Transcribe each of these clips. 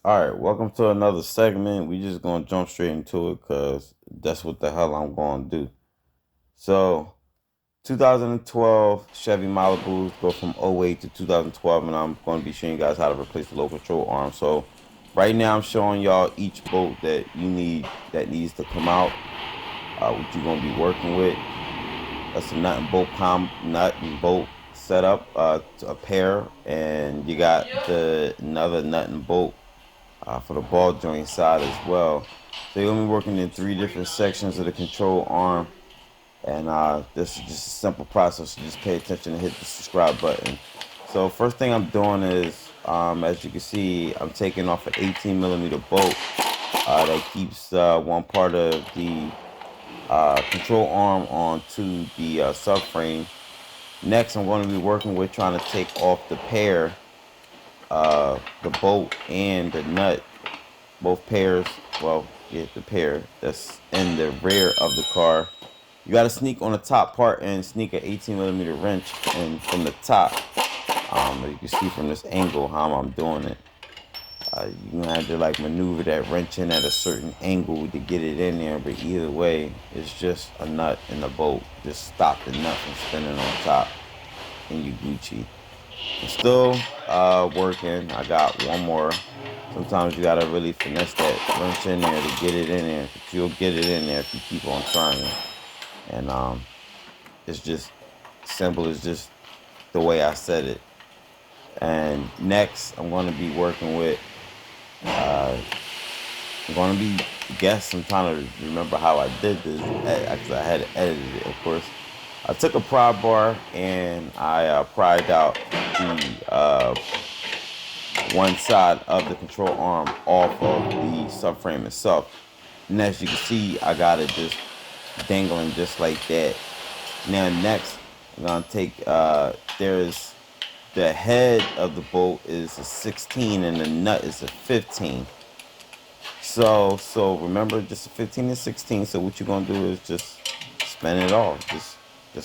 All right, welcome to another segment. We just gonna jump straight into it because that's what the hell I'm gonna do. So, 2012 Chevy Malibus go from '08 to 2012, and I'm going to be showing you guys how to replace the low control arm. So, right now I'm showing y'all each bolt that you need that needs to come out. What you're gonna be working with. That's a nut and bolt setup, a pair, and you got the another nut and bolt for the ball joint side as well. So you're gonna be working in three different sections of the control arm, and this is just a simple process. So just pay attention and hit the subscribe button. So first thing I'm doing is, as you can see, I'm taking off an 18 millimeter bolt that keeps one part of the control arm onto the subframe. Next, I'm going to be working with trying to take off the pair, the bolt and the nut, both pairs. Well, yeah, the pair that's in the rear of the car. You got to sneak on the top part and sneak an 18 millimeter wrench in from the top. You can see from this angle how I'm doing it. You're gonna have to like maneuver that wrench in at a certain angle to get it in there, but either way, it's just a nut and a bolt. Just stop the nut from spinning on top, and you Gucci. I'm still working. I got one more. Sometimes you gotta really finesse that wrench in there to get it in there, but you'll get it in there if you keep on trying. And it's just simple as just the way I said it. And next, I'm going to be working with. I'm going to be I'm trying to remember how I did this. Actually, I had to edit it, of course. I took a pry bar and I pried out the one side of the control arm off of the subframe itself. And as you can see, I got it just dangling just like that. Now next, I'm gonna take there's the head of the bolt is a 16 and the nut is a 15. So remember, just a 15 and 16. So what you're gonna do is just spin it off, just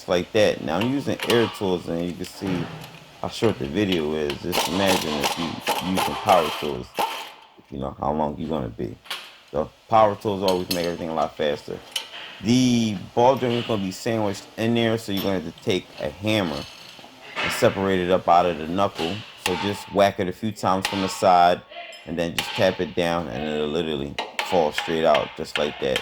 like that. Now I'm using air tools, and you can see how short the video is. Just imagine if you using power tools, you know how long you're gonna be. So power tools always make everything a lot faster. The ball joint is gonna be sandwiched in there, so you're gonna have to take a hammer and separate it up out of the knuckle. So just whack it a few times from the side, and then just tap it down, and it'll literally fall straight out just like that.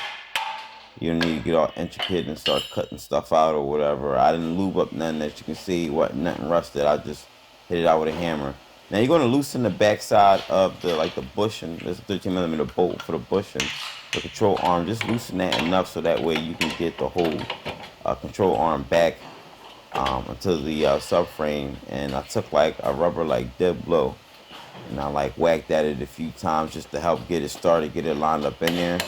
You don't need to get all intricate and start cutting stuff out or whatever. I didn't lube up nothing that you can see, nothing rusted. I just hit it out with a hammer. Now you're going to loosen the backside of the bushing. There's a 13 millimeter bolt for the bushing, the control arm. Just loosen that enough so that way you can get the whole control arm back into the subframe. And I took like a rubber like deadblow, and I like whacked at it a few times just to help get it started, get it lined up in there.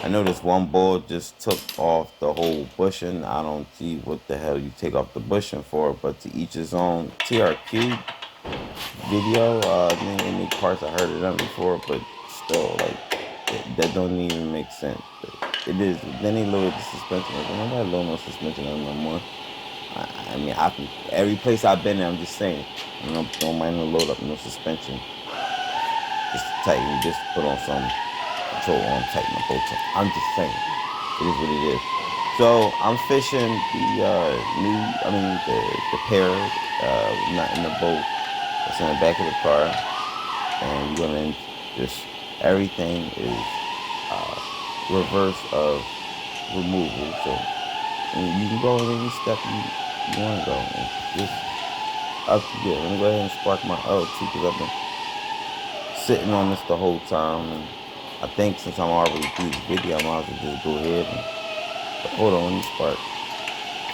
I noticed one bolt just took off the whole bushing. I don't see what the hell you take off the bushing for, but to each his own. TRQ video, any parts I heard of them before, but still, that don't even make sense. It is. Then they lowered the suspension. Like, nobody lower no suspension on no more. I mean, every place I've been in, I'm just saying, don't mind no load up no suspension. Just tighten, just put on some control arm, tighten the bolt up. I'm just saying, it is what it is. So I'm fishing the pair, nut in the bolt that's in the back of the car, and you're gonna just everything is reverse of removal. So you can go in any step you want to go. And just up to you. Let me go ahead and spark my L2 because I've been sitting on this the whole time. And I think since I'm already through the video, I might as well just go ahead and hold on, let me spark.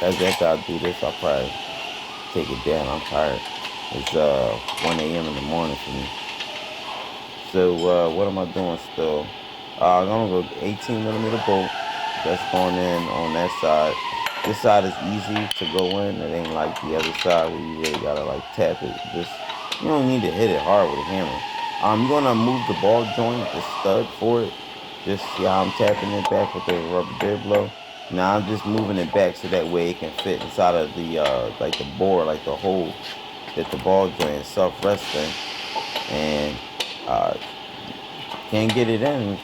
After I do this, I'll probably take it down. I'm tired. It's 1 a.m. in the morning for me. So what am I doing still? I'm gonna go 18 millimeter bolt. That's going in on that side. This side is easy to go in. It ain't like the other side where you really gotta like tap it. You don't need to hit it hard with a hammer. You're gonna move the ball joint, the stud for it. Just see how I'm tapping it back with the rubber deadblow. Now I'm just moving it back so that way it can fit inside of the like the bore, like the hole that the ball joint itself rests in. And can't get it in,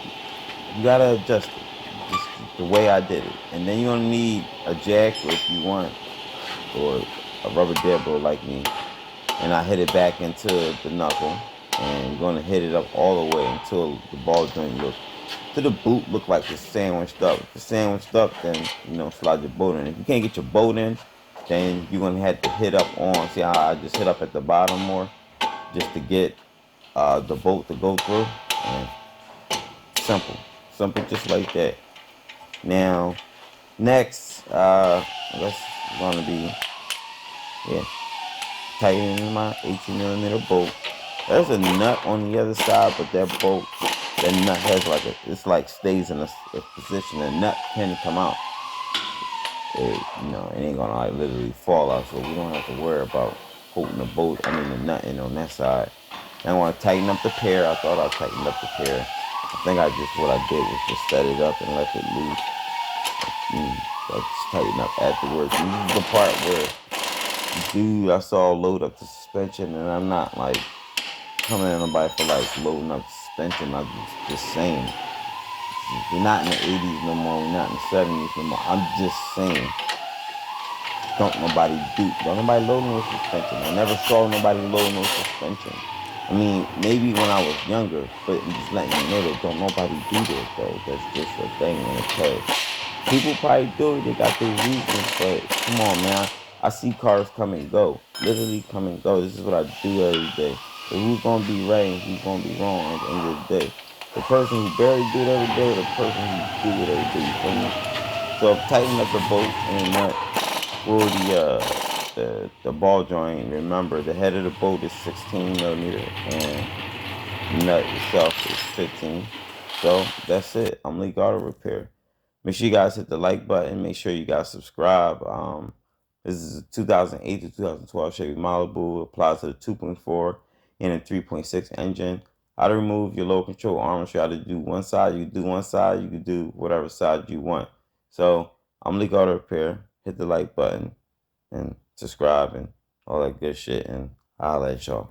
you gotta adjust it. Just the way I did it. And then you're gonna need a jack if you want, or a rubber deadblow like me. And I hit it back into the knuckle, and you're gonna hit it up all the way until the ball joint to the boot look like it's sandwiched up. If it's sandwiched up, then slide your bolt in. If you can't get your bolt in, then you're gonna have to hit up on. See how I just hit up at the bottom more, just to get the bolt to go through. And simple, simple, just like that. Now, next, that's gonna be tightening my 18mm bolt. There's a nut on the other side, but that nut has it's like stays in a position. The nut can come out. It ain't gonna like literally fall out, so we don't have to worry about putting the the nut in on that side. And I want to tighten up the pair. I thought I tightened up the pair. I think what I did was just set it up and left it loose. So I just tighten up afterwards. And this is the part where dude I saw load up the suspension, and I'm not like coming at nobody for like loading up the suspension. I'm just saying, we're not in the 80s no more. We're not in the 70s no more. I'm just saying, don't nobody load no suspension. I never saw nobody load no suspension. I mean, maybe when I was younger, but I'm just letting you know that don't nobody do that though. That's just a thing in the past. People probably do it, they got their reasons, but come on, man. I see cars come and go. Literally come and go. This is what I do every day. So who's gonna be right and who's gonna be wrong at the end of the day? The person who barely do it every day, or the person who do it every day, you feel me? So tighten up the bolt and the nut for the ball joint. Remember, the head of the bolt is 16mm and the nut itself is 15. So that's it. I'm Leekautorepair. Make sure you guys hit the like button. Make sure you guys subscribe. This is a 2008 to 2012 Chevy Malibu. Applies to the 2.4 and a 3.6 engine. How to remove your low control arm. Show how to do one side. You can do one side. You can do whatever side you want. So I'm Leekautorepair. Hit the like button and subscribe and all that good shit. And I'll let y'all.